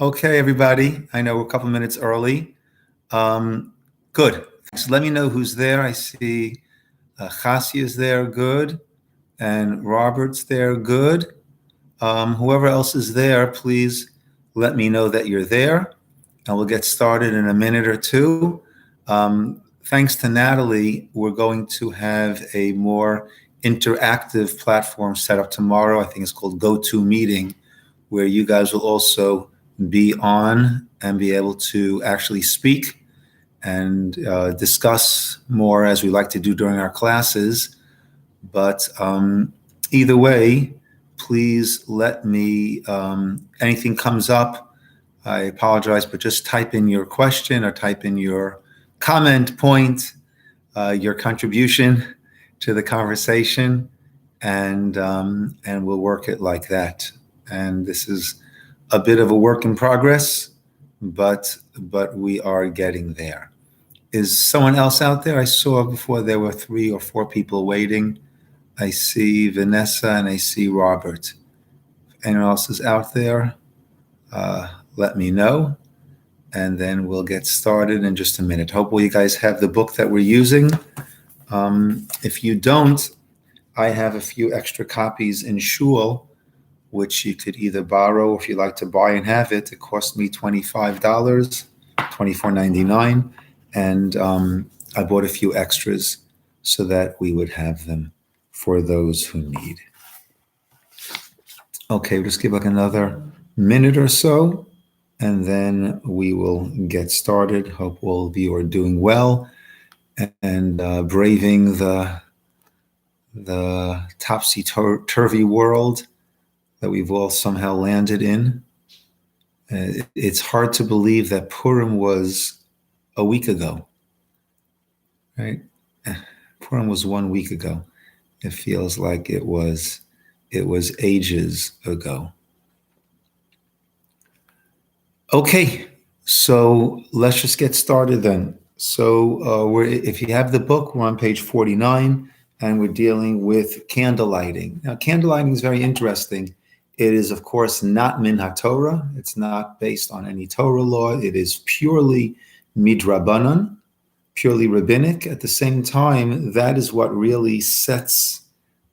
Okay, everybody. I know we're a couple minutes early. Good. So let me know who's there. I see Chassi is there. Good. And Robert's there. Good. Whoever else is there, please let me know that you're there. And we'll get started in a minute or two. Thanks to Natalie, we're going to have a more interactive platform set up tomorrow. I think it's called GoToMeeting, where you guys will also be on and be able to actually speak and discuss more as we like to do during our classes. But either way, please let me, anything comes up, I apologize, but just type in your question or type in your comment point, your contribution to the conversation, and we'll work it like that. And this is a bit of a work in progress, but we are getting there. Is someone else out there? I saw before there were 3 or 4 people waiting. I see Vanessa and I see Robert. If anyone else is out there, let me know, and then we'll get started in just a minute. Hopefully you guys have the book that we're using. If you don't, I have a few extra copies in Shul, which you could either borrow, if you like to buy and have it. It cost me $25, $24.99, and I bought a few extras so that we would have them for those who need. Okay, we'll just give like another minute or so, and then we will get started. Hope all of you are doing well and braving the topsy-turvy world that we've all somehow landed in. It's hard to believe that Purim was a week ago, right? Purim was 1 week ago. It feels like it was ages ago. Okay, so let's just get started then. So if you have the book, we're on page 49, and we're dealing with candle lighting. Now, candle lighting is very interesting. It is, of course, not min haTorah. It's not based on any Torah law. It is purely midrabanan, purely rabbinic. At the same time, that is what really sets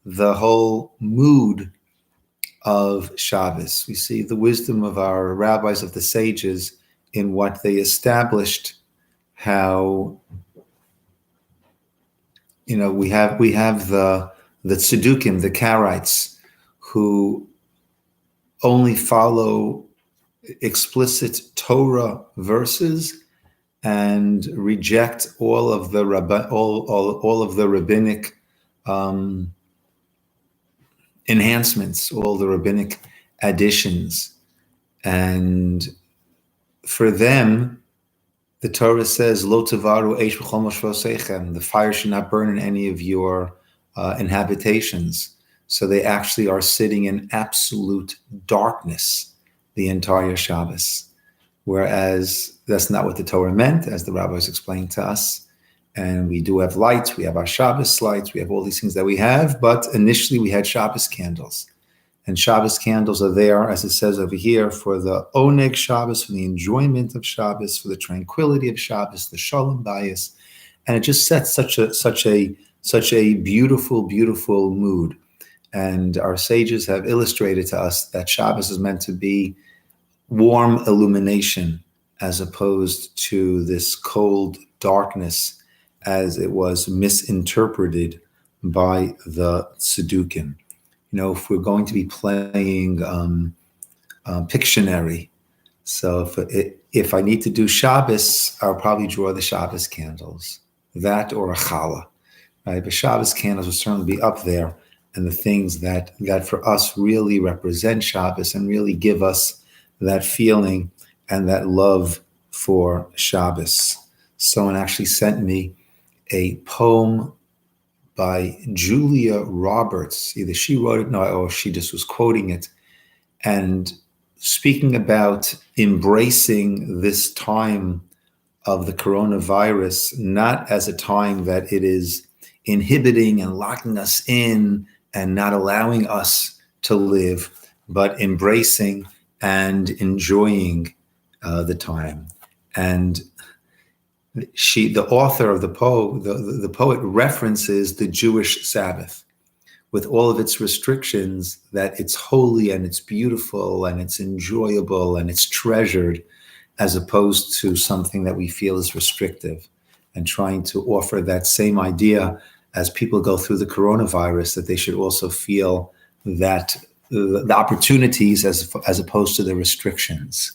the whole mood of Shabbos. We see the wisdom of our rabbis, of the sages, in what they established, how, we have the Tzedukim, the Karaites, who only follow explicit Torah verses and reject all of the rabbinic enhancements, all the rabbinic additions. And for them, the Torah says, "Lo tavaru eish b'chol moshavosechem," the fire should not burn in any of your inhabitations. So they actually are sitting in absolute darkness the entire Shabbos. Whereas that's not what the Torah meant, as the rabbis explained to us. And we do have lights, we have our Shabbos lights, we have all these things that we have, but initially we had Shabbos candles. And Shabbos candles are there, as it says over here, for the Oneg Shabbos, for the enjoyment of Shabbos, for the tranquility of Shabbos, the Shalom Bayis. And it just sets such a beautiful, beautiful mood. And our sages have illustrated to us that Shabbos is meant to be warm illumination as opposed to this cold darkness as it was misinterpreted by the Tzedukim. If we're going to be playing Pictionary, so if I need to do Shabbos, I'll probably draw the Shabbos candles, that or a challah, right? But Shabbos candles will certainly be up there, and the things that for us really represent Shabbos and really give us that feeling and that love for Shabbos. Someone actually sent me a poem by Julia Roberts. Either she wrote it, or she just was quoting it, and speaking about embracing this time of the coronavirus, not as a time that it is inhibiting and locking us in and not allowing us to live, but embracing and enjoying the time. And the author of the poet references the Jewish Sabbath with all of its restrictions, that it's holy and it's beautiful and it's enjoyable and it's treasured, as opposed to something that we feel is restrictive, and trying to offer that same idea as people go through the coronavirus, that they should also feel that the opportunities as opposed to the restrictions.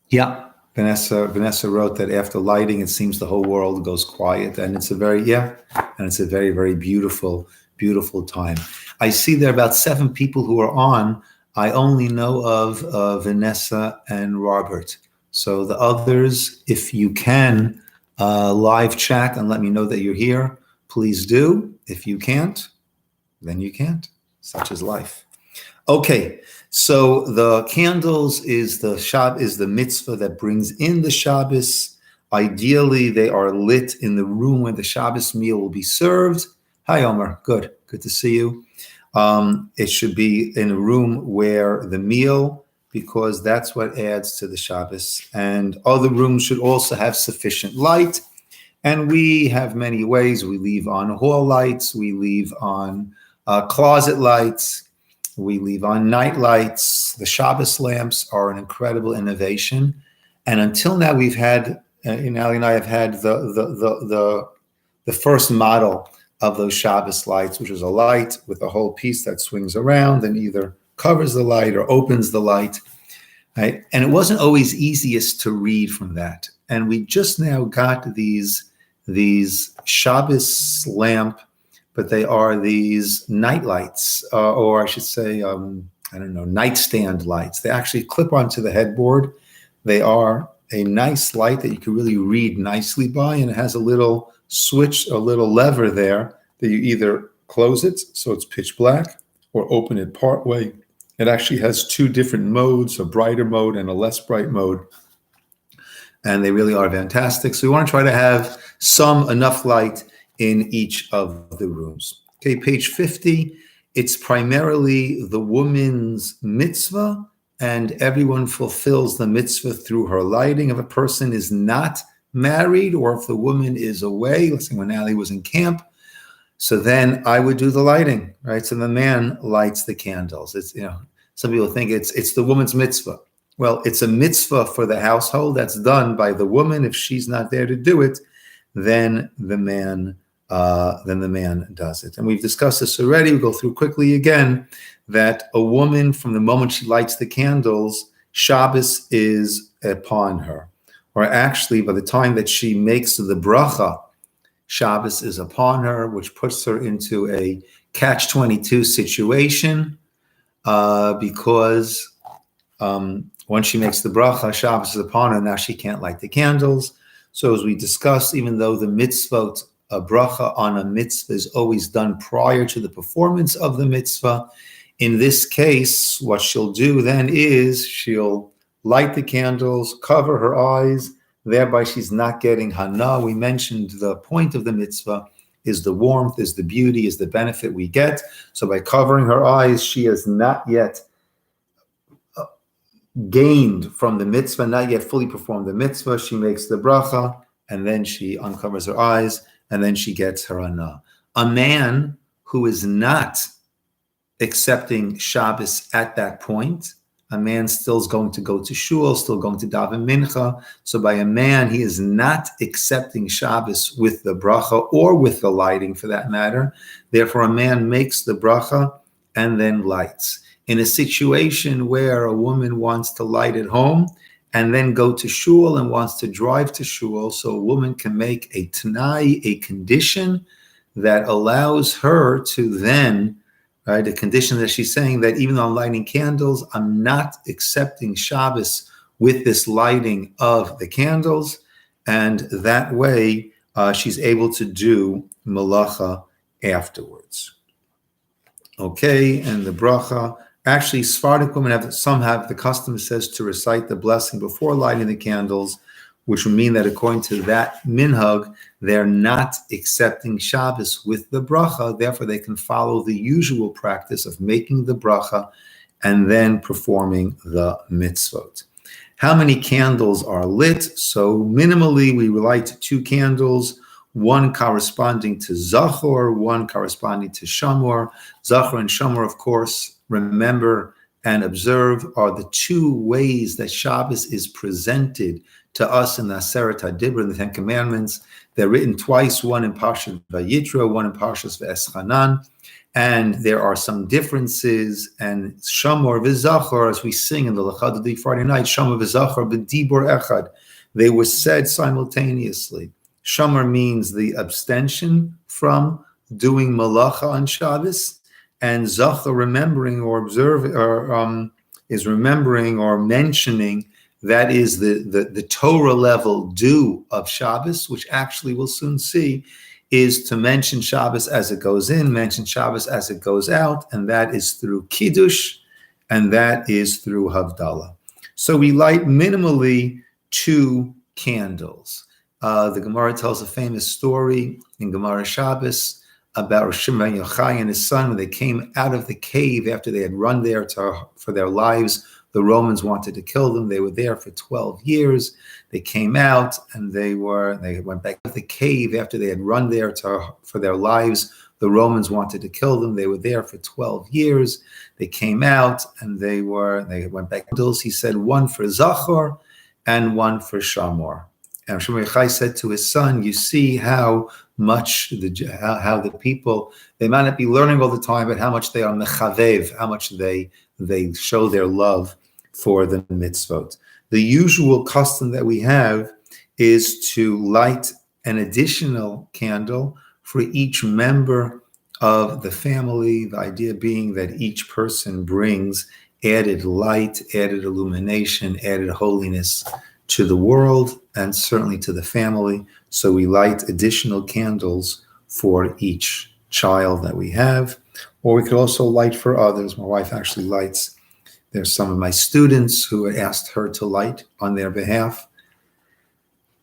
Yeah. Vanessa wrote that after lighting, it seems the whole world goes quiet, and it's a very, very beautiful, beautiful time. I see there are about 7 people who are on. I only know of Vanessa and Robert. So the others, if you can live chat and let me know that you're here, please do. If you can't, then you can't. Such is life. Okay. So the candles is the mitzvah that brings in the Shabbos. Ideally, they are lit in the room where the Shabbos meal will be served. Hi, Omer. Good to see you. It should be in a room where the meal, because that's what adds to the Shabbos. And other rooms should also have sufficient light. And we have many ways. We leave on hall lights. We leave on closet lights. We leave on night lights. The Shabbos lamps are an incredible innovation. And until now, we've had, Ali and I have had the first model of those Shabbos lights, which is a light with a whole piece that swings around and either covers the light or opens the light. Right? And it wasn't always easiest to read from that. And we just now got these Shabbos lamp, but they are these night lights, or I should say, nightstand lights. They actually clip onto the headboard. They are a nice light that you can really read nicely by, and it has a little switch, a little lever there that you either close it so it's pitch black or open it part way. It actually has 2 different modes, a brighter mode and a less bright mode. And they really are fantastic. So we want to try to have enough light in each of the rooms. Okay, page 50, it's primarily the woman's mitzvah, and everyone fulfills the mitzvah through her lighting. If a person is not married, or if the woman is away, let's say when Ali was in camp, so then I would do the lighting, right? So the man lights the candles. It's, some people think it's the woman's mitzvah. Well, it's a mitzvah for the household that's done by the woman. If she's not there to do it, then the man does it. And we've discussed this already. We'll go through quickly again that a woman, from the moment she lights the candles, Shabbos is upon her. Or actually, by the time that she makes the bracha, Shabbos is upon her, which puts her into a catch-22 situation, because once she makes the bracha, Shabbos is upon her. Now she can't light the candles. So as we discussed, even though the mitzvot, a bracha on a mitzvah is always done prior to the performance of the mitzvah, in this case, what she'll do then is she'll light the candles, cover her eyes, thereby she's not getting hana. We mentioned the point of the mitzvah is the warmth, is the beauty, is the benefit we get. So by covering her eyes, she has not yet gained from the mitzvah, not yet fully performed the mitzvah. She makes the bracha, and then she uncovers her eyes, and then she gets her hana. A man who is not accepting Shabbos at that point, a man still is going to go to shul, still going to daven mincha. So by a man, he is not accepting Shabbos with the bracha or with the lighting for that matter. Therefore, a man makes the bracha and then lights. In a situation where a woman wants to light at home and then go to shul and wants to drive to shul, so a woman can make a t'nai, a condition that allows her to then, right, a condition that she's saying that even though I'm lighting candles, I'm not accepting Shabbos with this lighting of the candles. And that way she's able to do malacha afterwards. Okay, and the bracha. Actually, Sephardic women have the custom, says, to recite the blessing before lighting the candles, which would mean that according to that minhag, they're not accepting Shabbos with the bracha. Therefore, they can follow the usual practice of making the bracha and then performing the mitzvot. How many candles are lit? So minimally, we light 2 candles, one corresponding to Zachor, one corresponding to Shamor. Zachor and Shamor, of course, remember and observe, are the 2 ways that Shabbos is presented to us in the Aseret HaDibra, in the 10 Commandments. They're written twice, one in Parshat Vayitro, one in Parshat V'eschanan. And there are some differences, and Shamor v'Zachor, as we sing in the Lechadadi Friday night, Shamor v'Zachor b'dibur echad. They were said simultaneously. Shamor means the abstention from doing malacha on Shabbos, and Zachor remembering or observing, or is remembering or mentioning. That is the Torah level do of Shabbos, which actually we'll soon see is to mention Shabbos as it goes in, mention Shabbos as it goes out, and that is through Kiddush, and that is through Havdalah. So we light minimally 2 candles. The Gemara tells a famous story in Gemara Shabbos about Rosh ben Yochai and his son when they came out of the cave after they had run there for their lives. The Romans wanted to kill them. They were there for 12 years. They came out and they went back to the cave after they had run there for their lives. The Romans wanted to kill them. They were there for 12 years. They came out and they went back. He said, one for Zachor and one for Shamor. And Shmuel Yochai said to his son, you see how much how the people, they might not be learning all the time, but how much they are mechavev, how much they show their love for the mitzvot. The usual custom that we have is to light an additional candle for each member of the family, the idea being that each person brings added light, added illumination, added holiness to the world and certainly to the family. So we light additional candles for each child that we have, or we could also light for others. My wife actually lights. There's some of my students who had asked her to light on their behalf.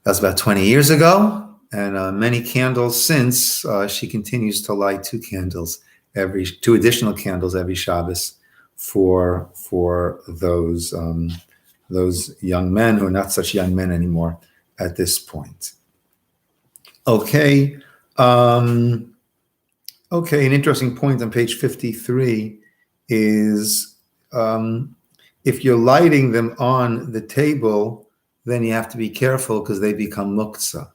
That's about 20 years ago, and many candles since. She continues to light 2 additional candles every Shabbos for those young men who are not such young men anymore at this point. Okay. An interesting point on page 53 is if you're lighting them on the table, then you have to be careful because they become muktzah.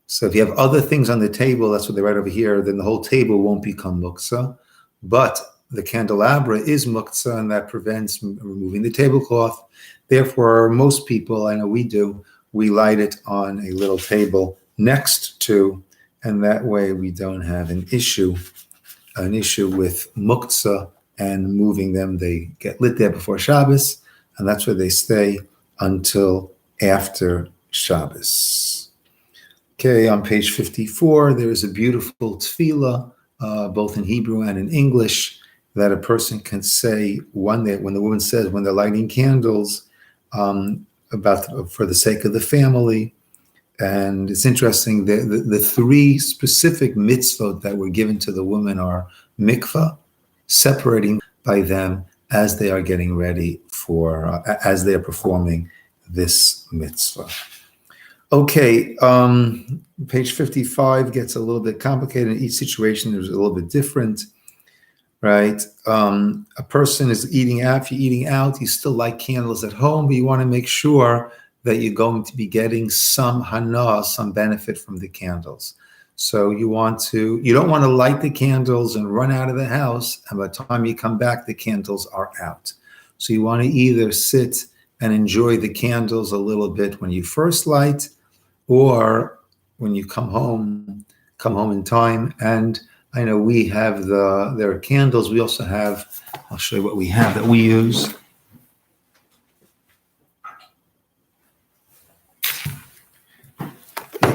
So if you have other things on the table, that's what they write over here, then the whole table won't become muktzah. But the candelabra is muktzah, and that prevents removing the tablecloth. Therefore, most people, I know we do, we light it on a little table next to, and that way we don't have an issue with muktzah and moving them. They get lit there before Shabbos, and that's where they stay until after Shabbos. Okay, on page 54, there is a beautiful tefillah, both in Hebrew and in English, that a person can say when the woman says when they're lighting candles for the sake of the family. And it's interesting, the 3 specific mitzvot that were given to the women are mikvah, separating by them as they are getting ready as they are performing this mitzvah. Okay, page 55 gets a little bit complicated. In each situation is a little bit different, right? A person is eating out. If you're eating out, you still light candles at home, but you want to make sure that you're going to be getting some hana, some benefit from the candles. So you don't want to light the candles and run out of the house, and by the time you come back, the candles are out. So you want to either sit and enjoy the candles a little bit when you first light, or when you come home in time. And I know we have there are candles. We also have, I'll show you what we have that we use.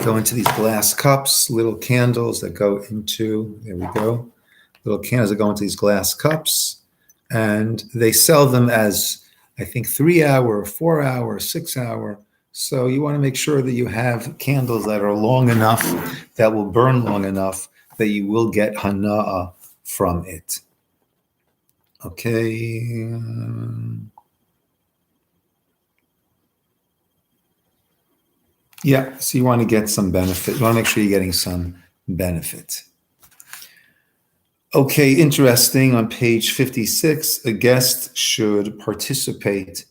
Go into these glass cups, little candles that go into, there we go, little candles that go into these glass cups, and they sell them as, I think, 3-hour, 4-hour, 6-hour. So you want to make sure that you have candles that are long enough, that will burn long enough, that you will get hana'ah from it. Okay. Yeah, so you want to get some benefit. You want to make sure you're getting some benefit. Okay, interesting. On page 56, a guest should participate,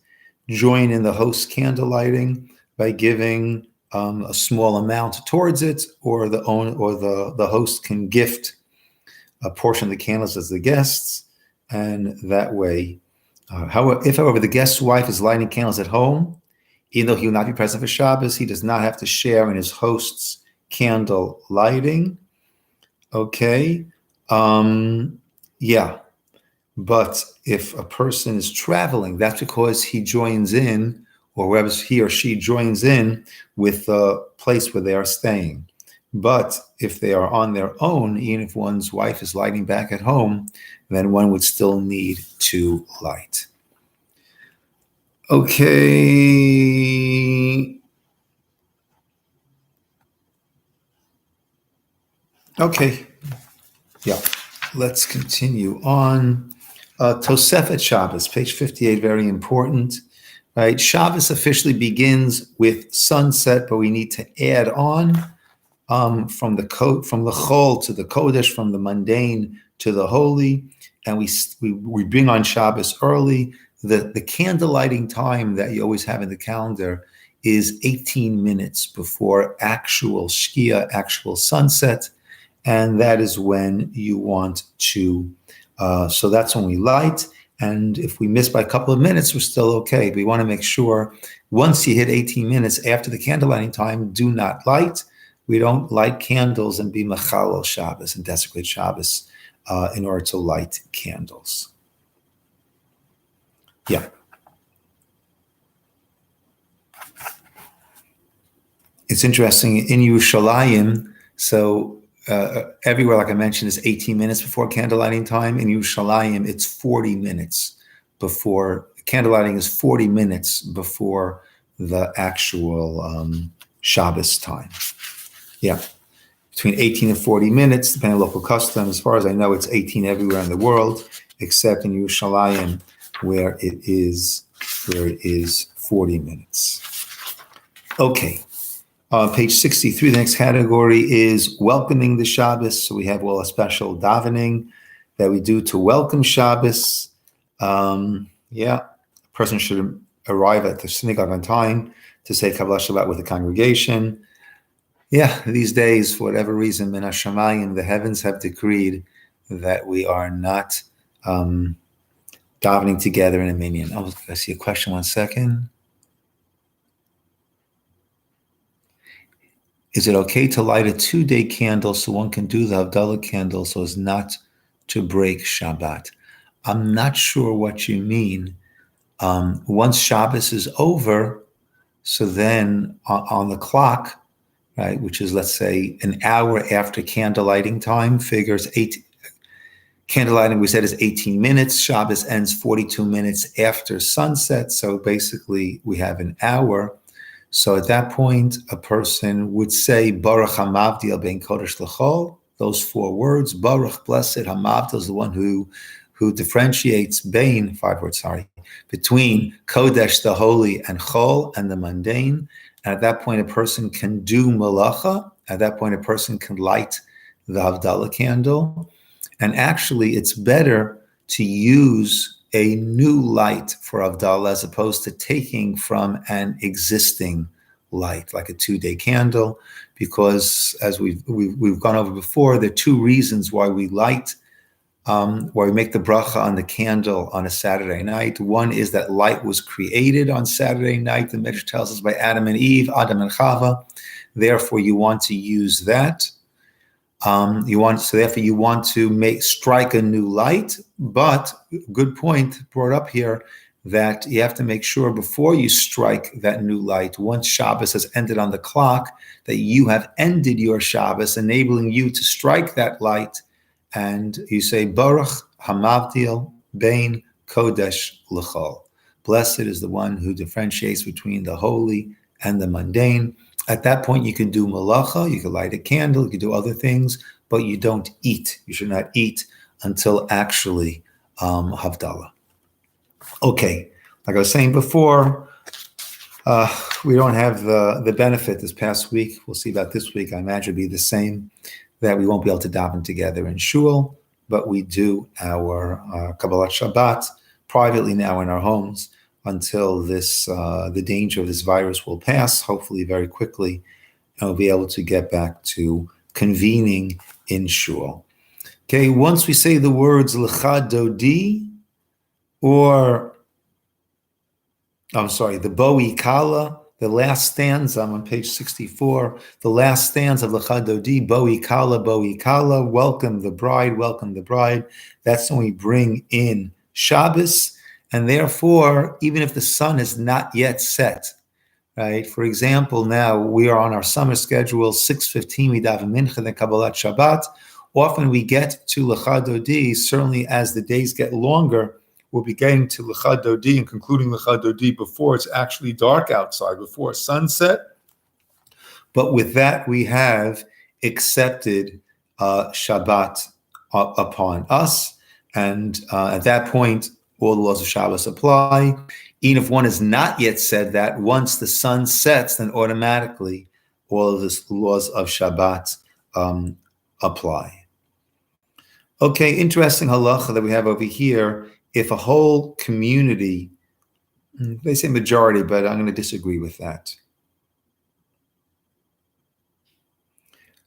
join in the host candle lighting by giving a small amount towards it, or the host can gift a portion of the candles as the guests, and that way. However, the guest's wife is lighting candles at home, even though he will not be present for Shabbos, he does not have to share in his host's candle lighting. Okay. Yeah. But if a person is traveling, that's because he joins in, or wherever he or she joins in with the place where they are staying. But if they are on their own, even if one's wife is lighting back at home, then one would still need to light. Okay. Okay. Yeah. Let's continue on. Tosefet Shabbos, page 58, very important. Right? Shabbos officially begins with sunset, but we need to add on from the chol to the kodesh, from the mundane to the holy, and we bring on Shabbos early. The candle lighting time that you always have in the calendar is 18 minutes before actual Shkia, actual sunset, and that is when you want to. So that's when we light. And if we miss by a couple of minutes, we're still okay. We want to make sure once you hit 18 minutes after the candle lighting time, do not light. We don't light candles and be mechalel Shabbos and desecrate Shabbos in order to light candles. Yeah. It's interesting in Yerushalayim. So everywhere, like I mentioned, is 18 minutes before candle lighting time. In Yerushalayim, it's 40 minutes before. Candle lighting is 40 minutes before the actual Shabbos time. Yeah, between 18 and 40 minutes, depending on local custom. As far as I know, it's 18 everywhere in the world, except in Yerushalayim, where it is 40 minutes. Okay. Page 63, the next category is welcoming the Shabbos. So we have a special davening that we do to welcome Shabbos. A person should arrive at the synagogue on time to say Kabbalah Shabbat with the congregation. Yeah, these days, for whatever reason, Min HaShamayim, the heavens have decreed that we are not davening together in a minyan. I see a question, 1 second. Is it okay to light a 2-day candle so one can do the Havdalah candle so as not to break Shabbat? I'm not sure what you mean. Once Shabbos is over, so then on the clock, right, which is, let's say, an hour after candle lighting time, figures 8. Candle lighting, we said, is 18 minutes. Shabbos ends 42 minutes after sunset. So basically, we have an hour. So at that point, a person would say, Baruch HaMavdil ben Kodesh L'chol, those 4 words. Baruch, blessed, HaMavdil is the one who differentiates between Kodesh, the holy, and Chol, and the mundane. And at that point, a person can do malacha. At that point, a person can light the Havdalah candle. And actually, it's better to use a new light for Havdalah as opposed to taking from an existing light, like a 2-day candle, because as we've gone over before, there are 2 reasons why we light, why we make the bracha on the candle on a Saturday night. One is that light was created on Saturday night, the Midrash tells us, by Adam and Eve, Adam and Chava. Therefore, you want to use that. Therefore you want to strike a new light, but good point brought up here that you have to make sure before you strike that new light, once Shabbos has ended on the clock, that you have ended your Shabbos, enabling you to strike that light, and you say, Baruch HaMavdil ben Kodesh L'chol. Blessed is the one who differentiates between the holy and the mundane. At that point, you can do malacha, you can light a candle, you can do other things, but you don't eat. You should not eat until actually Havdalah. Okay, like I was saying before, we don't have the benefit this past week. We'll see about this week. I imagine it'll be the same, that we won't be able to daven together in shul, but we do our Kabbalat Shabbat privately now in our homes until the danger of this virus will pass, hopefully very quickly, and we'll be able to get back to convening in shul. Okay, once we say the words Lecha Dodi, or the Boi Kala, the last stanza, I'm on page 64, the last stanza of Lecha Dodi, Boi Kala, welcome the bride. That's when we bring in Shabbos, and therefore, even if the sun is not yet set, right? For example, now we are on our summer schedule, 6:15, we daven Mincha, then Kabbalat Shabbat. Often we get to Lecha Dodi, certainly as the days get longer, we'll be getting to Lecha Dodi and concluding Lecha Dodi before it's actually dark outside, before sunset. But with that, we have accepted Shabbat upon us. And at that point, all the laws of Shabbos apply. Even if one has not yet said that, once the sun sets, then automatically all of the laws of Shabbat apply. Okay, interesting halacha that we have over here. If a whole community, they say majority, but I'm going to disagree with that.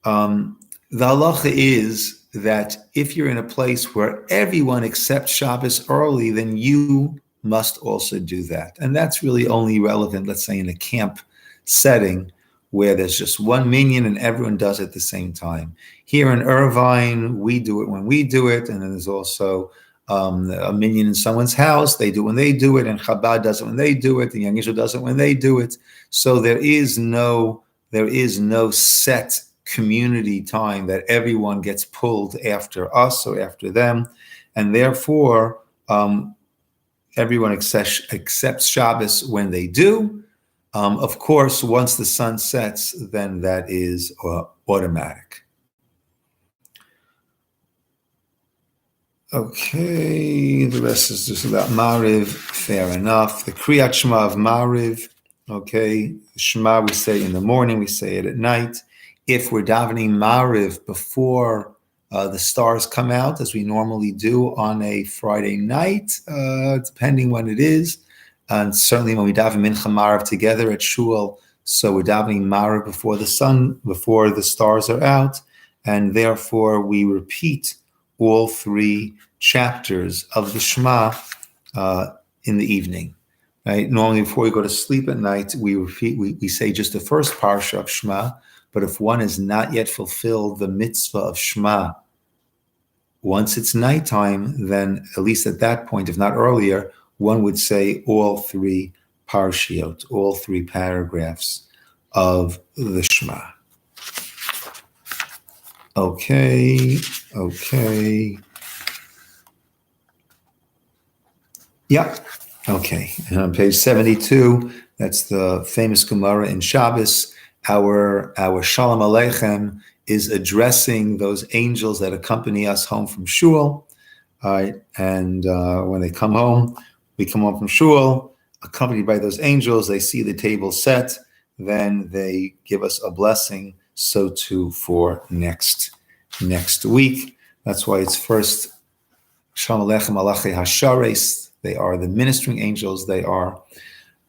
The halacha is that if you're in a place where everyone accepts Shabbos early, then you must also do that. And that's really only relevant, let's say, in a camp setting where there's just one minyan and everyone does it at the same time. Here in Irvine, we do it when we do it, and then there's also a minyan in someone's house. They do it when they do it, and Chabad does it when they do it, and Young Israel does it when they do it. So there is no set community time that everyone gets pulled after us or after them, and therefore everyone accepts Shabbos when they do. Of course, once the sun sets, then that is automatic. Okay, the rest is just about Mariv. Fair enough. The Kriyat Shema of Mariv. Okay, Shema we say in the morning, we say it at night. If we're davening Mariv before the stars come out, as we normally do on a Friday night, depending when it is, and certainly when we daven Mincha Mariv together at Shul, so we're davening Mariv before the stars are out, and therefore we repeat all three chapters of the Shema in the evening. Right? Normally, before we go to sleep at night, we say just the first parsha of Shema. But if one has not yet fulfilled the mitzvah of Shema, once it's nighttime, then at least at that point, if not earlier, one would say all three parshiot, all three paragraphs of the Shema. Okay. Yeah. Okay. And on page 72, that's the famous Gemara in Shabbos. Our Shalom Aleichem is addressing those angels that accompany us home from shul. All right. And when they come home, we come home from shul, accompanied by those angels. They see the table set. Then they give us a blessing. So too for next week. That's why it's first Shalom Aleichem Malachei Hashares. They are the ministering angels. They are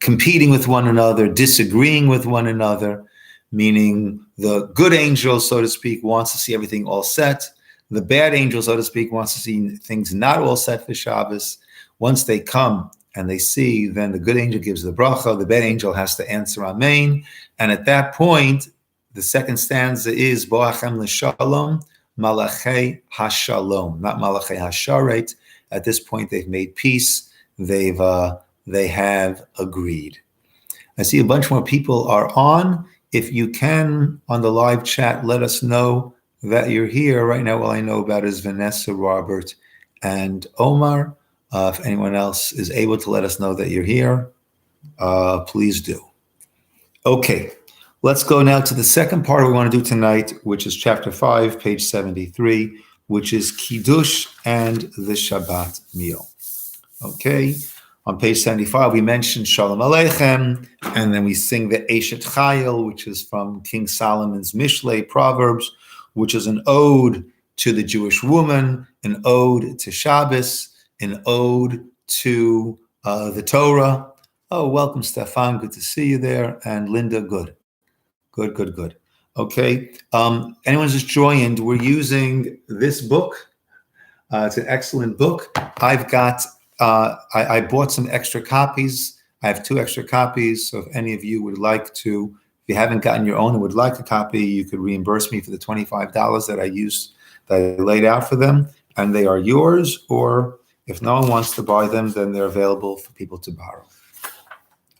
competing with one another, disagreeing with one another, meaning the good angel, so to speak, wants to see everything all set. The bad angel, so to speak, wants to see things not all set for Shabbos. Once they come and they see, then the good angel gives the bracha. The bad angel has to answer Amen. And at that point, the second stanza is Boachem l'shalom, Malachei Hashalom, not Malachei Hasharet. At this point, they've made peace. They have agreed. I see a bunch more people are on. If you can, on the live chat, let us know that you're here. Right now, all I know about is Vanessa, Robert, and Omar. If anyone else is able to let us know that you're here, please do. Okay, let's go now to the second part we want to do tonight, which is chapter 5, page 73, which is Kiddush and the Shabbat meal. Okay, on page 75, we mentioned Shalom Aleichem, and then we sing the Eshet Chayil, which is from King Solomon's Mishlei, Proverbs, which is an ode to the Jewish woman, an ode to Shabbos, an ode to the Torah. Oh, welcome, Stefan. Good to see you there. And Linda, good. Good. Okay. Anyone just joined, we're using this book. It's an excellent book. I've got, I bought some extra copies. I have 2 extra copies. So if any of you would like to, if you haven't gotten your own and would like a copy, you could reimburse me for the $25 that I laid out for them. And they are yours. Or if no one wants to buy them, then they're available for people to borrow.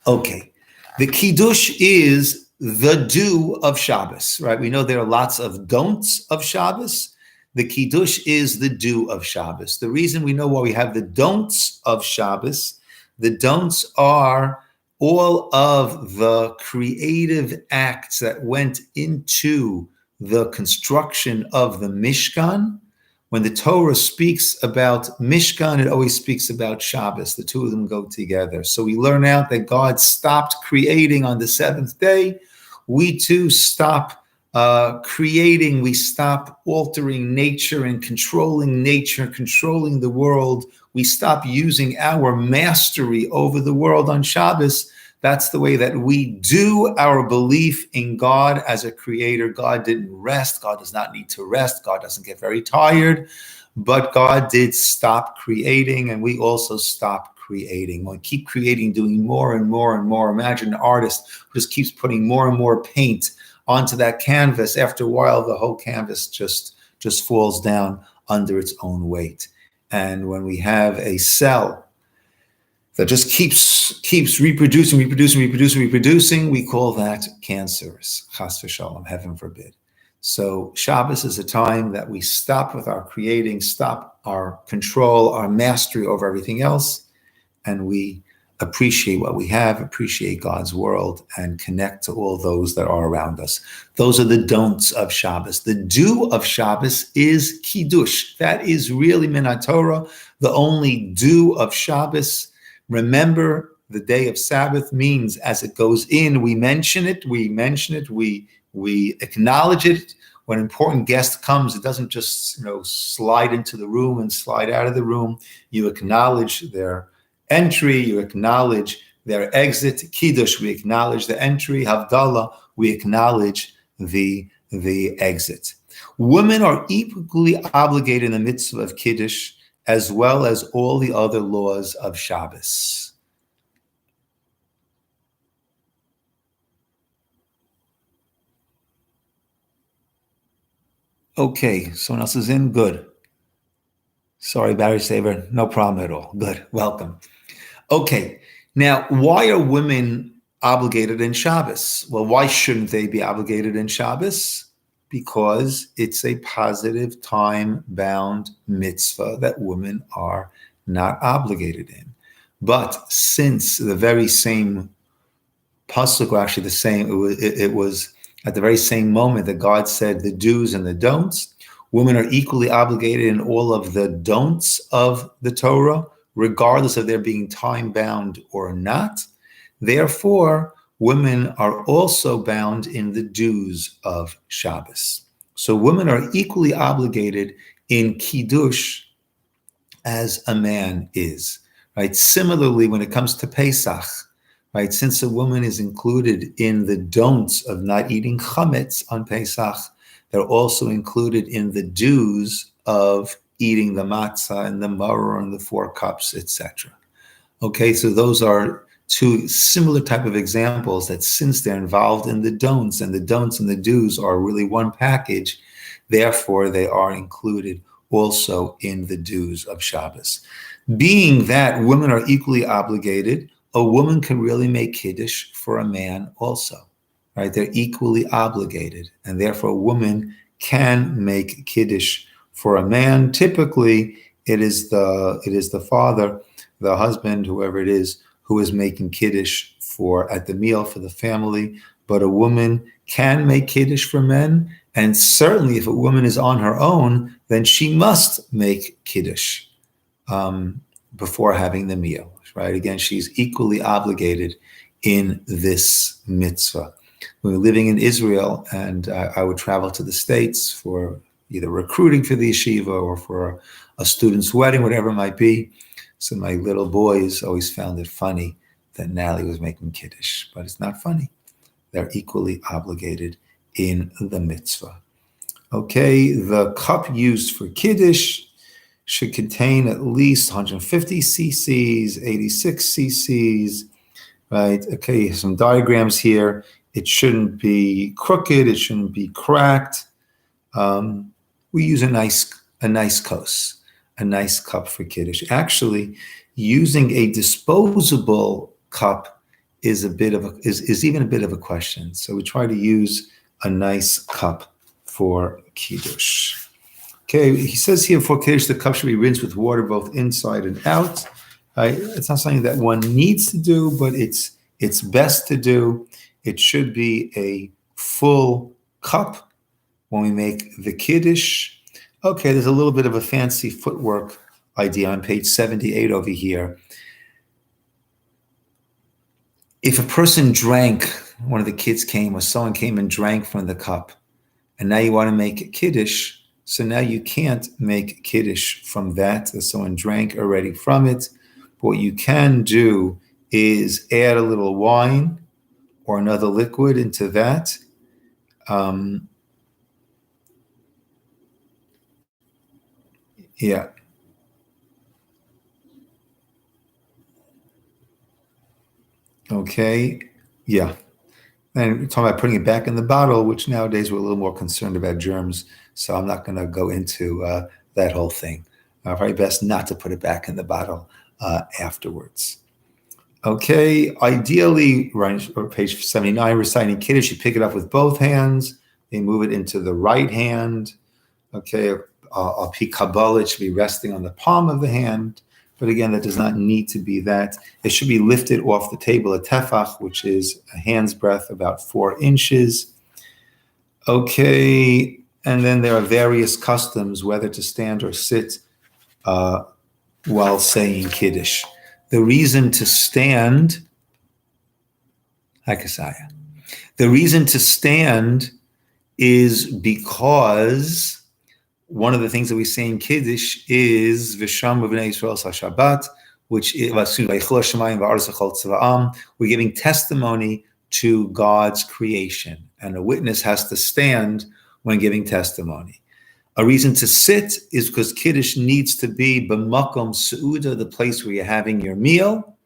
Okay. The Kiddush is the do of Shabbos, right? We know there are lots of don'ts of Shabbos. The Kiddush is the do of Shabbos. The reason we know why we have the don'ts of Shabbos, the don'ts are all of the creative acts that went into the construction of the Mishkan. When the Torah speaks about Mishkan, it always speaks about Shabbos. The two of them go together. So we learn out that God stopped creating on the 7th day. We too stop creating. We stop altering nature and controlling nature, controlling the world. We stop using our mastery over the world on Shabbos. That's the way that we do our belief in God as a creator. God didn't rest. God does not need to rest. God doesn't get very tired. But God did stop creating, and we also stop creating. We keep creating, doing more and more and more. Imagine an artist who just keeps putting more and more paint onto that canvas. After a while, the whole canvas just falls down under its own weight. And when we have a cell that just keeps reproducing, we call that cancerous. Chas v'shalom, heaven forbid. So Shabbos is a time that we stop with our creating, stop our control, our mastery over everything else, and we appreciate what we have, appreciate God's world, and connect to all those that are around us. Those are the don'ts of Shabbos. The do of Shabbos is Kiddush. That is really Min HaTorah, the only do of Shabbos. Remember, the day of Sabbath means as it goes in, we mention it, we acknowledge it. When an important guest comes, it doesn't just slide into the room and slide out of the room. You acknowledge their entry, you acknowledge their exit. Kiddush, we acknowledge the entry. Havdalah, we acknowledge the exit. Women are equally obligated in the mitzvah of Kiddush as well as all the other laws of Shabbos. Okay, someone else is in? Good. Sorry, Barry Saver, no problem at all. Good, welcome. Okay, now why are women obligated in Shabbos? Well, why shouldn't they be obligated in Shabbos? Because it's a positive time-bound mitzvah that women are not obligated in. But since the very same pasuk, or actually the same, it was at the very same moment that God said the do's and the don'ts, women are equally obligated in all of the don'ts of the Torah, regardless of their being time-bound or not. Therefore, women are also bound in the do's of Shabbos. So women are equally obligated in Kiddush as a man is, right? Similarly, when it comes to Pesach, right? Since a woman is included in the don'ts of not eating chametz on Pesach, they're also included in the do's of eating the matzah and the maror and the 4 cups, etc. Okay, so those are 2 similar type of examples that since they're involved in the don'ts, and the don'ts and the do's are really one package, therefore they are included also in the do's of Shabbos. Being that women are equally obligated, a woman can really make Kiddush for a man also, right? They're equally obligated, and therefore a woman can make Kiddush for a man. Typically, it is the father, the husband, whoever it is, who is making Kiddush at the meal for the family. But a woman can make Kiddush for men, and certainly if a woman is on her own, then then she must make Kiddush before having the meal, right? Again, she's equally obligated in this mitzvah. We were living in Israel, and I would travel to the States for either recruiting for the yeshiva or for a student's wedding, whatever it might be. So my little boys always found it funny that Natalie was making Kiddush, but it's not funny. They're equally obligated in the mitzvah. Okay, the cup used for Kiddush should contain at least 150 cc's, 86 cc's, right? Okay, some diagrams here. It shouldn't be crooked. It shouldn't be cracked. We use a nice kos, a nice cup for Kiddush. Actually, using a disposable cup is even a bit of a question. So we try to use a nice cup for Kiddush. Okay, he says here for Kiddush, the cup should be rinsed with water both inside and out. It's not something that one needs to do, but it's best to do. It should be a full cup when we make the Kiddush. Okay, there's a little bit of a fancy footwork idea on page 78 over here. If a person drank, one of the kids came or someone came and drank from the cup, and now you want to make Kiddush, so now you can't make Kiddush from that. Someone drank already from it. But what you can do is add a little wine or another liquid into that. Yeah. Okay. Yeah. And we're talking about putting it back in the bottle, which nowadays we're a little more concerned about germs. So I'm not going to go into that whole thing. Probably best not to put it back in the bottle afterwards. Okay. Ideally, right, or page 79, reciting Kiddush, you pick it up with both hands. You move it into the right hand. Okay. A Kabbalah, it should be resting on the palm of the hand. But again, that does not need to be that. It should be lifted off the table, a tefach, which is a hand's breadth, about 4 inches. Okay, and then there are various customs, whether to stand or sit while saying Kiddush. The reason to stand, Hakasaya, the reason to stand is because one of the things that we say in Kiddush is V'sham b'nei Yisrael Shabbat, which is we're giving testimony to God's creation, and a witness has to stand when giving testimony. A reason to sit is because Kiddush needs to be b'makom seuda, the place where you're having your meal,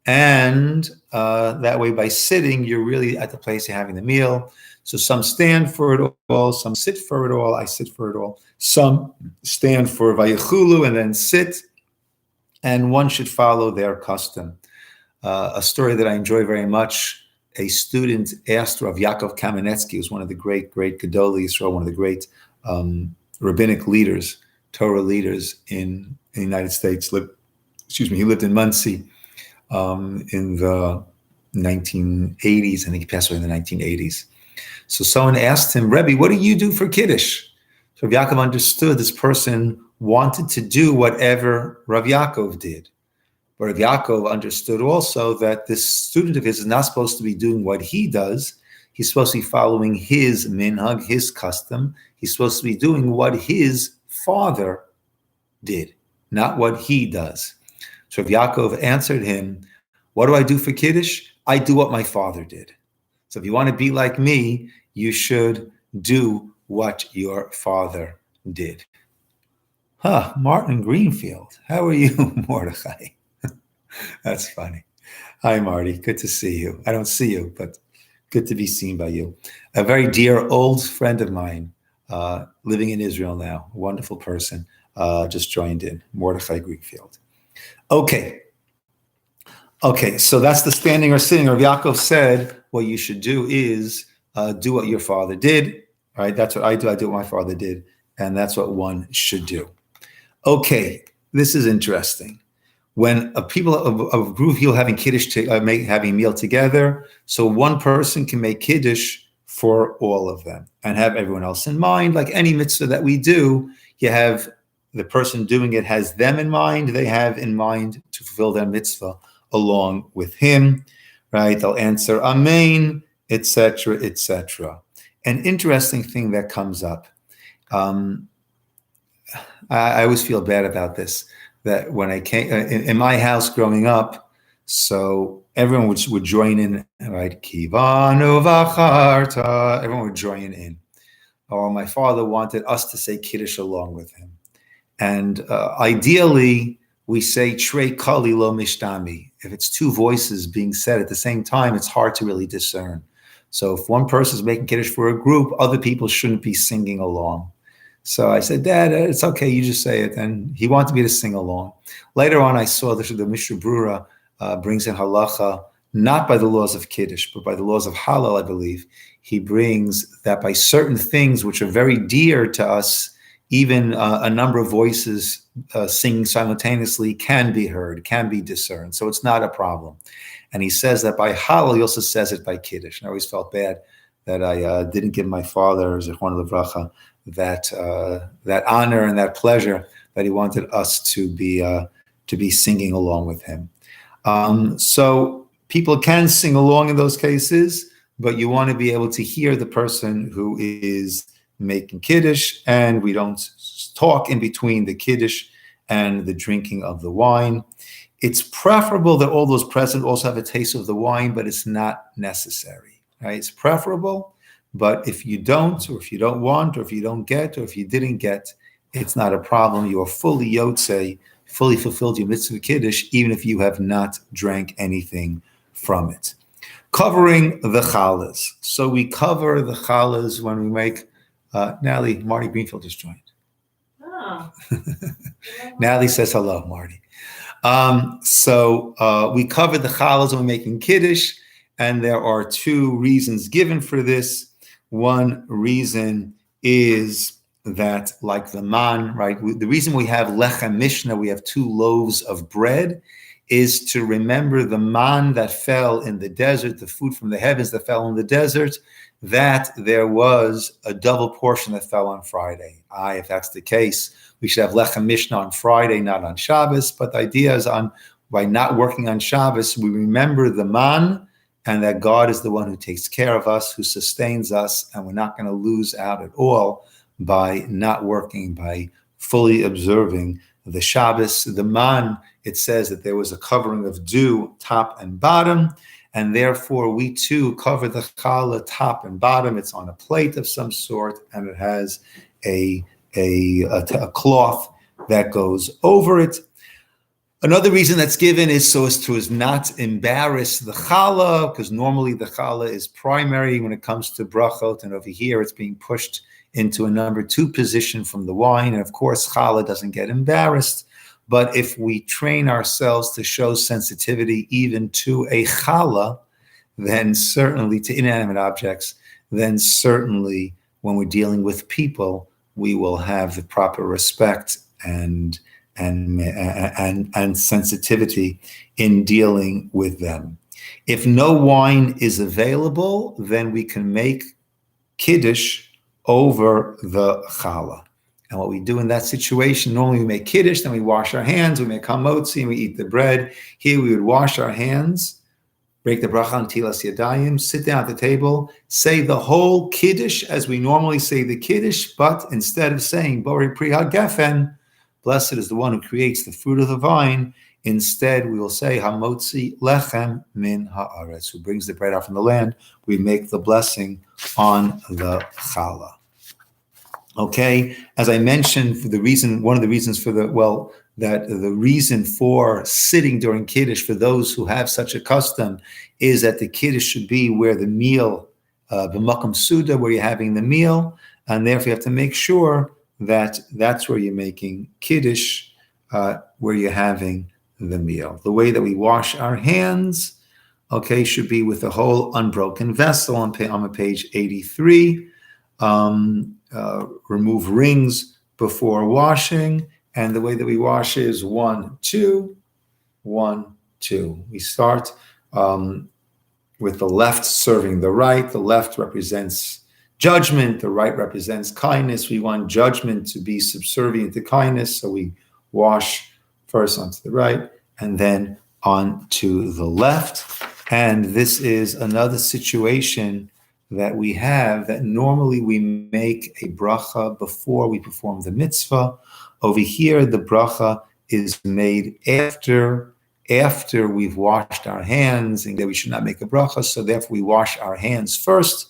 and that way by sitting you're really at the place you're having the meal. So some stand for it all, some sit for it all. I sit for it all. Some stand for Vayechulu and then sit, and one should follow their custom. A story that I enjoy very much, a student asked Rav Yaakov Kamenetsky, who's one of the great Gedolei Yisrael, one of the great rabbinic leaders, Torah leaders in the United States. He lived in Muncie in the 1980s. I think he passed away in the 1980s. So someone asked him, Rebbe, what do you do for Kiddush? So Rav Yaakov understood this person wanted to do whatever Rav Yaakov did. But Rav Yaakov understood also that this student of his is not supposed to be doing what he does. He's supposed to be following his minhag, his custom. He's supposed to be doing what his father did, not what he does. So Rav Yaakov answered him, what do I do for Kiddush? I do what my father did. So if you want to be like me, you should do what your father did. Martin Greenfield. How are you, Mordechai? That's funny. Hi, Marty. Good to see you. I don't see you, but good to be seen by you. A very dear old friend of mine, living in Israel now. Wonderful person. Just joined in. Mordechai Greenfield. Okay, so that's the standing or sitting. Rav Yaakov said what you should do is do what your father did. Right? That's what I do. I do what my father did. And that's what one should do. Okay, this is interesting. When a group of people having Kiddush, having a meal together, so one person can make Kiddush for all of them and have everyone else in mind. Like any mitzvah that we do, You have the person doing it has them in mind. They have in mind to fulfill their mitzvah along with him, right? They'll answer Amen, etc., etc. An interesting thing that comes up. I always feel bad about this. That when I came in my house growing up, so everyone would join in, right? Kivanu v'acharta. Everyone would join in. Or my father wanted us to say Kiddush along with him. And ideally, we say Trei Kali Lo Mishtami. If it's two voices being said at the same time, it's hard to really discern. So if one person is making Kiddush for a group, other people shouldn't be singing along. So I said, Dad, it's okay, you just say it. And he wanted me to sing along. Later on, I saw that the Mishnah Brura brings in halacha, not by the laws of Kiddush, but by the laws of Halal, I believe. He brings that by certain things which are very dear to us, even a number of voices singing simultaneously can be heard, can be discerned. So it's not a problem. And he says that by Halal, he also says it by Kiddush. And I always felt bad that I didn't give my father, Zechron Levracha, that honor and that pleasure that he wanted us to be singing along with him. So people can sing along in those cases, but you want to be able to hear the person who is making Kiddush, and we don't talk in between the Kiddush and the drinking of the wine. It's preferable that all those present also have a taste of the wine, but it's not necessary, right? It's preferable, but if you don't, or if you don't want, or if you don't get, or if you didn't get, it's not a problem. You are fully yotzei, fully fulfilled your mitzvah Kiddush, even if you have not drank anything from it. Covering the challahs. So we cover the challahs when we make Natalie, Marty Greenfield just joined. Oh. Natalie says hello, Marty. So we cover the challahs when we're making Kiddush, and there are two reasons given for this. One reason is that, like the man, right? The reason we have lechem mishnah, we have two loaves of bread, is to remember the man that fell in the desert, the food from the heavens that fell in the desert, that there was a double portion that fell on Friday. If that's the case, we should have lechem mishnah on Friday, not on Shabbos. But the idea is by not working on Shabbos, we remember the man, and that God is the one who takes care of us, who sustains us, and we're not going to lose out at all by not working, by fully observing the Shabbos. The man, it says that there was a covering of dew, top and bottom, and therefore we too cover the challah top and bottom. It's on a plate of some sort, and it has a cloth that goes over it. Another reason that's given is so as to not embarrass the challah, because normally the challah is primary when it comes to brachot, and over here it's being pushed into a number 2 position from the wine, and of course challah doesn't get embarrassed. But if we train ourselves to show sensitivity even to a challah, then certainly to inanimate objects, then certainly when we're dealing with people, we will have the proper respect and sensitivity in dealing with them. If no wine is available, then we can make Kiddush over the challah. And what we do in that situation, normally we make Kiddush, then we wash our hands, we make hamotzi, and we eat the bread. Here we would wash our hands, break the bracha on tilas yadayim, sit down at the table, say the whole Kiddush as we normally say the Kiddush, but instead of saying Bori Pri HaGefen, blessed is the one who creates the fruit of the vine, instead we will say Hamotzi Lechem Min Haaretz, who brings the bread out from the land. We make the blessing on the challah. Okay, as I mentioned, one of the reasons for the reason for sitting during Kiddush for those who have such a custom is that the Kiddush should be where the meal, b'makom suda, where you're having the meal, and therefore you have to make sure that that's where you're making Kiddush, where you're having the meal. The way that we wash our hands, okay, should be with a whole unbroken vessel on page 83. Remove rings before washing, and the way that we wash is 1, 2, 1, 2. We start with the left serving the right. The left represents judgment. The right represents kindness. We want judgment to be subservient to kindness. So we wash first onto the right and then onto the left. And this is another situation that we have that normally we make a bracha before we perform the mitzvah. Over here, the bracha is made after we've washed our hands, and that we should not make a bracha. So therefore, we wash our hands first,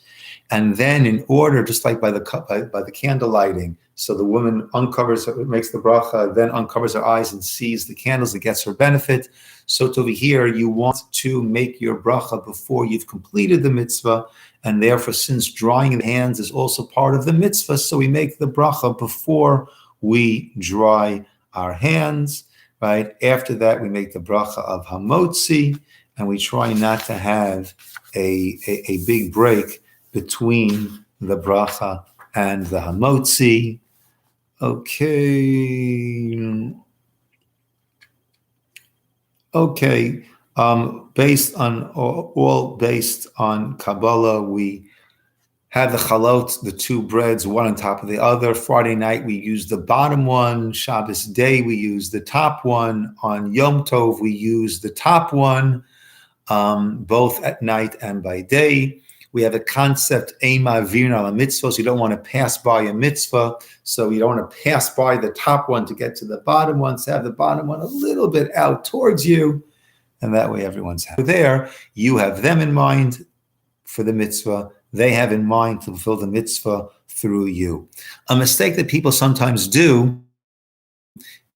and then in order, just like by the candle lighting. So the woman makes the bracha, then uncovers her eyes and sees the candles and gets her benefit. So over here, you want to make your bracha before you've completed the mitzvah, and therefore, since drying the hands is also part of the mitzvah, so we make the bracha before we dry our hands. Right after that, we make the bracha of hamotzi, and we try not to have a big break between the bracha and the hamotzi. Okay. Based on Kabbalah, we have the chalot, the two breads, one on top of the other. Friday night, we use the bottom one. Shabbos day, we use the top one. On Yom Tov, we use the top one, both at night and by day. We have a concept, Eima Virna la mitzvah, so you don't want to pass by a mitzvah. So you don't want to pass by the top one to get to the bottom one. So have the bottom one a little bit out towards you, and that way everyone's happy. There, you have them in mind for the mitzvah. They have in mind to fulfill the mitzvah through you. A mistake that people sometimes do,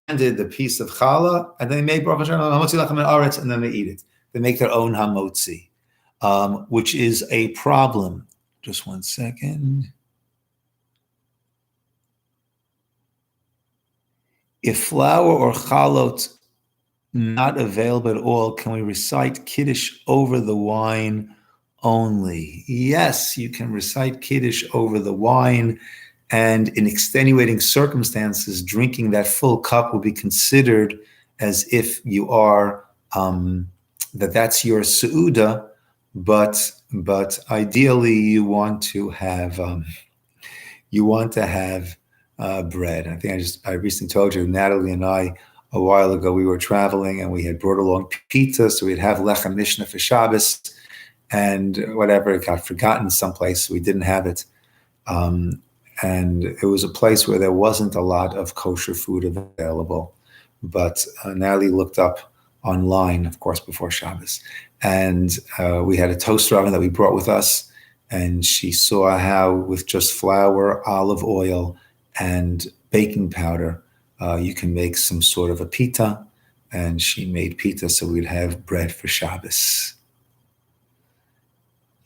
handed the piece of challah, and they make bracha hamotzi lachem min haaretz, and then they eat it. They make their own hamotzi, which is a problem. Just 1 second. If flour or chalot not available at all, can we recite Kiddush over the wine only? Yes, you can recite Kiddush over the wine, and in extenuating circumstances, drinking that full cup will be considered as if you are, that's your seuda, but ideally you want to have bread. I think I recently told you, Natalie and I, a while ago, we were traveling and we had brought along pizza, so we'd have lechem mishnah for Shabbos, and whatever, it got forgotten someplace, so we didn't have it. And it was a place where there wasn't a lot of kosher food available. But Natalie looked up online, of course, before Shabbos, and we had a toaster oven that we brought with us, and she saw how with just flour, olive oil, and baking powder, you can make some sort of a pita, and she made pita so we'd have bread for Shabbos.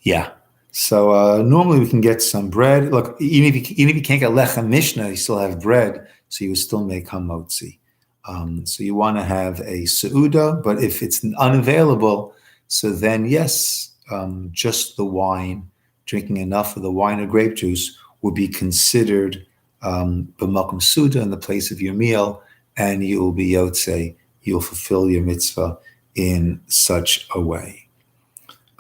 Yeah. So normally we can get some bread. Look, even if you can't get lechem mishnah, you still have bread, so you would still make hamotzi. So you want to have a seuda, but if it's unavailable, so then yes, just the wine, drinking enough of the wine or grape juice would be considered b'makom suda, in the place of your meal, and you will be yotzei. You'll fulfill your mitzvah in such a way.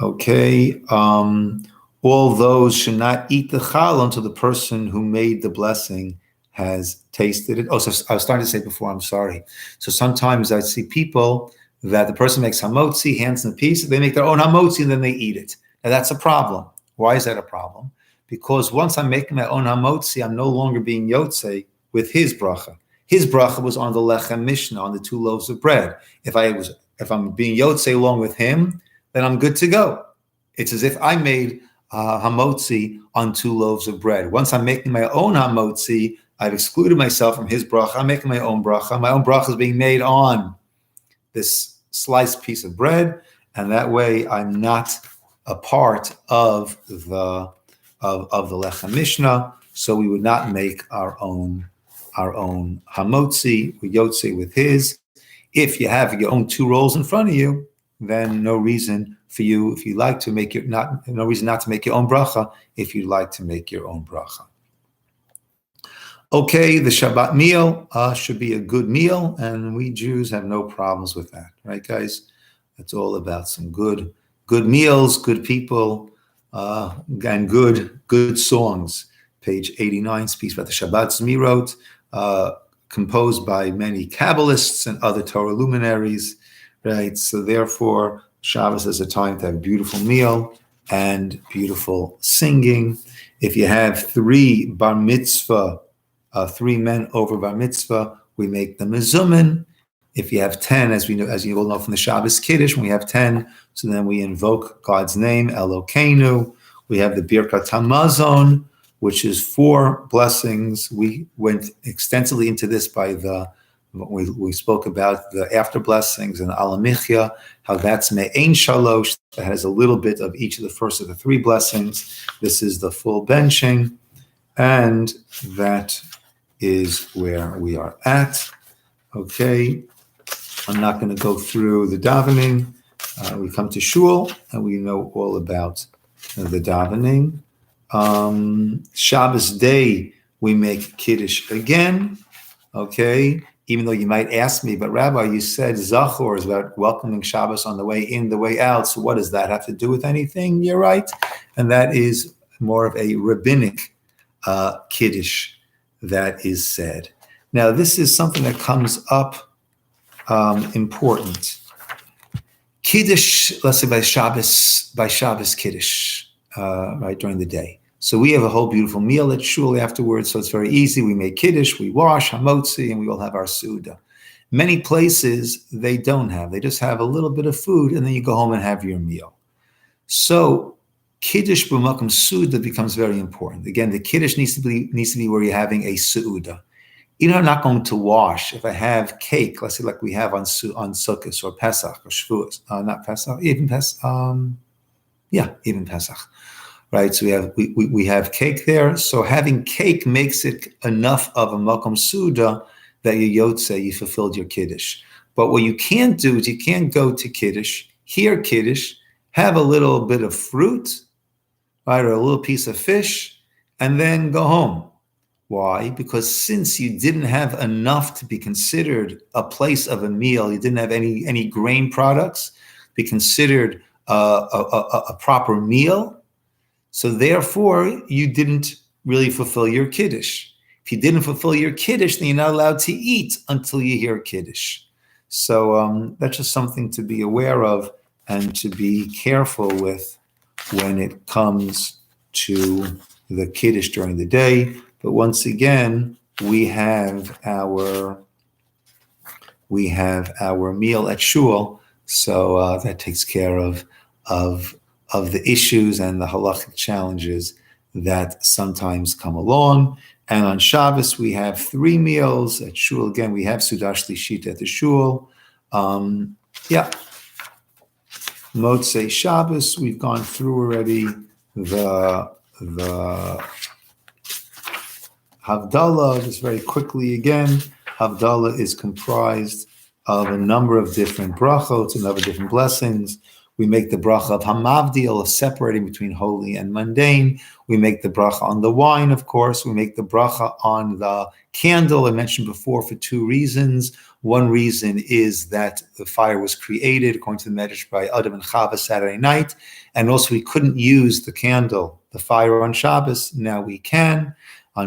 Okay, all those should not eat the challah until the person who made the blessing has tasted it. Oh, so I was starting to say before, I'm sorry. So sometimes I see people that the person makes hamotzi, hands in the piece, they make their own hamotzi and then they eat it. Now that's a problem. Why is that a problem? Because once I'm making my own hamotzi, I'm no longer being yotzei with his bracha. His bracha was on the lechem mishnah, on the 2 loaves of bread. If I'm being yotzei along with him, then I'm good to go. It's as if I made hamotzi on 2 loaves of bread. Once I'm making my own hamotzi, I've excluded myself from his bracha. I'm making my own bracha. My own bracha is being made on this sliced piece of bread, and that way I'm not a part of the lechem mishnah. So we would not make our own hamotzi. We yotzei with his. If you have your own 2 rolls in front of you, then no reason for you, if you like to make no reason not to make your own bracha if you'd like to make your own bracha. Okay, the Shabbat meal should be a good meal, and we Jews have no problems with that, right, guys? It's all about some good meals, good people, and good songs. Page 89 speaks about the Shabbat Zmirot, composed by many Kabbalists and other Torah luminaries, right? So therefore, Shabbos is a time to have a beautiful meal and beautiful singing. If you have three bar mitzvah, 3 men over bar mitzvah, we make the mezumin. If you have 10, as you all know from the Shabbos Kiddush, when we have 10, so then we invoke God's name, Elokeinu. We have the Birkat HaMazon, which is 4 blessings. We went extensively into this we spoke about the after blessings and Alamichya, how that's Me'ein Shalosh, that has a little bit of each of the first of the 3 blessings. This is the full benching, and that is where we are at. Okay, I'm not going to go through the davening. We come to shul, and we know all about the davening. Shabbos day, we make Kiddush again. Okay, even though you might ask me, but Rabbi, you said Zachor is about welcoming Shabbos on the way in, the way out. So what does that have to do with anything? You're right. And that is more of a rabbinic Kiddush that is said. Now, this is something that comes up important. Kiddush, let's say by Shabbos Kiddush, right, during the day. So we have a whole beautiful meal at shul afterwards, so it's very easy. We make Kiddush, we wash, hamotzi, and we all have our Suda. Many places, they don't have. They just have a little bit of food, and then you go home and have your meal. So Kiddush b'makom Suda becomes very important. Again, the Kiddush needs to be where you're having a Suda. I'm not going to wash. If I have cake, let's say like we have on Sukkot or Pesach or Shavuos, not Pesach, even Pesach, even Pesach. Right, so we have cake there. So having cake makes it enough of a makom suda that you yotze, you fulfilled your kiddush. But what you can't do is you can't go to kiddush, hear kiddush, have a little bit of fruit, right, or a little piece of fish, and then go home. Why? Because since you didn't have enough to be considered a place of a meal, you didn't have any grain products be considered a proper meal. So therefore, you didn't really fulfill your Kiddush. If you didn't fulfill your Kiddush, then you're not allowed to eat until you hear Kiddush. So that's just something to be aware of and to be careful with when it comes to the Kiddush during the day. But once again, we have our meal at shul, so that takes care of the issues and the halachic challenges that sometimes come along. And on Shabbos, we have 3 meals. At shul, again, we have Sudash Lishit at the shul. Motzei Shabbos, we've gone through already the Havdalah, just very quickly again. Havdalah is comprised of a number of different brachot, a number of different blessings. We make the bracha of Hamavdil, separating between holy and mundane. We make the bracha on the wine, of course. We make the bracha on the candle, I mentioned before, for 2 reasons. One reason is that the fire was created, according to the Medrash, by Adam and Chava Saturday night. And also we couldn't use the candle, the fire on Shabbos. Now we can.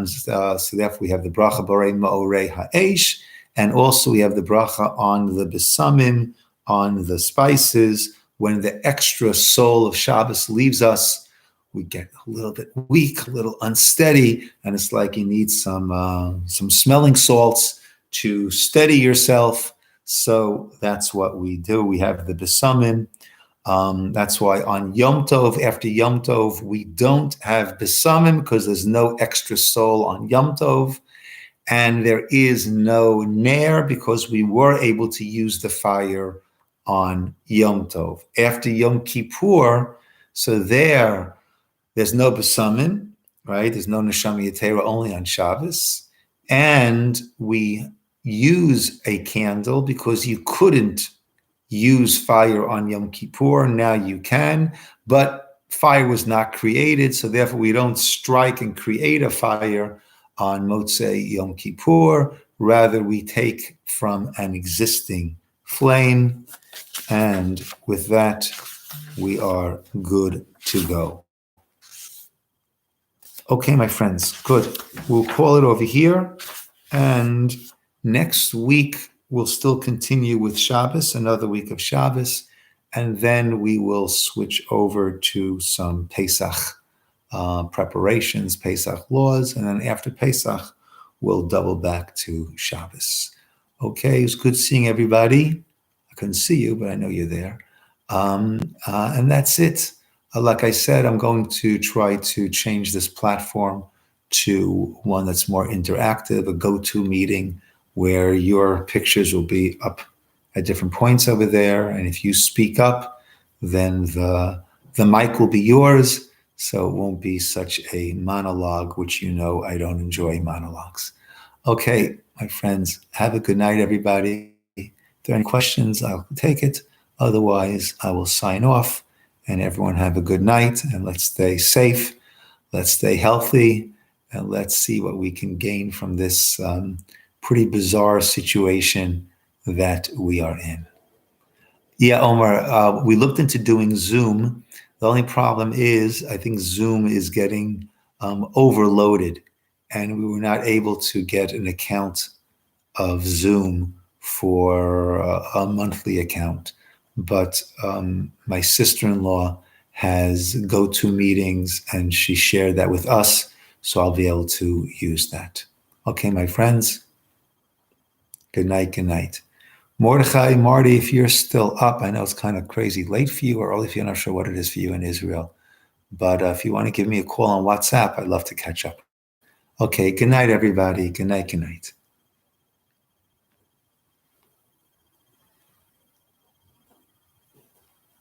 So therefore we have the bracha Borei Ma'orei Ha'esh. And also we have the bracha on the besamim, on the spices. When the extra soul of Shabbos leaves us, we get a little bit weak, a little unsteady, and it's like you need some smelling salts to steady yourself. So that's what we do. We have the besamim. That's why on Yom Tov, after Yom Tov, we don't have besamim because there's no extra soul on Yom Tov. And there is no ner because we were able to use the fire on Yom Tov. After Yom Kippur, so there's no besamim, right? There's no neshama yetera, only on Shabbos. And we use a candle because you couldn't use fire on Yom Kippur. Now you can, but fire was not created, so therefore we don't strike and create a fire on Motzei Yom Kippur. Rather, we take from an existing flame. And with that, we are good to go. Okay, my friends, good. We'll call it over here. And next week, we'll still continue with Shabbos, another week of Shabbos. And then we will switch over to some Pesach preparations, Pesach laws. And then after Pesach, we'll double back to Shabbos. Okay, it's good seeing everybody. I couldn't see you, but I know you're there. And that's it. Like I said, I'm going to try to change this platform to one that's more interactive, a go-to meeting where your pictures will be up at different points over there. And if you speak up, then the mic will be yours. So it won't be such a monologue, which you know I don't enjoy monologues. Okay, my friends, have a good night, everybody. If there are any questions, I'll take it. Otherwise, I will sign off. And everyone have a good night, and let's stay safe, let's stay healthy, and let's see what we can gain from this pretty bizarre situation that we are in. Yeah, Omar, we looked into doing Zoom. The only problem is I think Zoom is getting overloaded, and we were not able to get an account of Zoom for a monthly account. But my sister-in-law has go-to meetings, and she shared that with us, so I'll be able to use that. Okay, my friends. Good night, good night. Mordechai, Marty, if you're still up, I know it's kind of crazy late for you or early for you. I'm not sure what it is for you in Israel. But if you want to give me a call on WhatsApp, I'd love to catch up. Okay, good night, everybody. Good night, good night.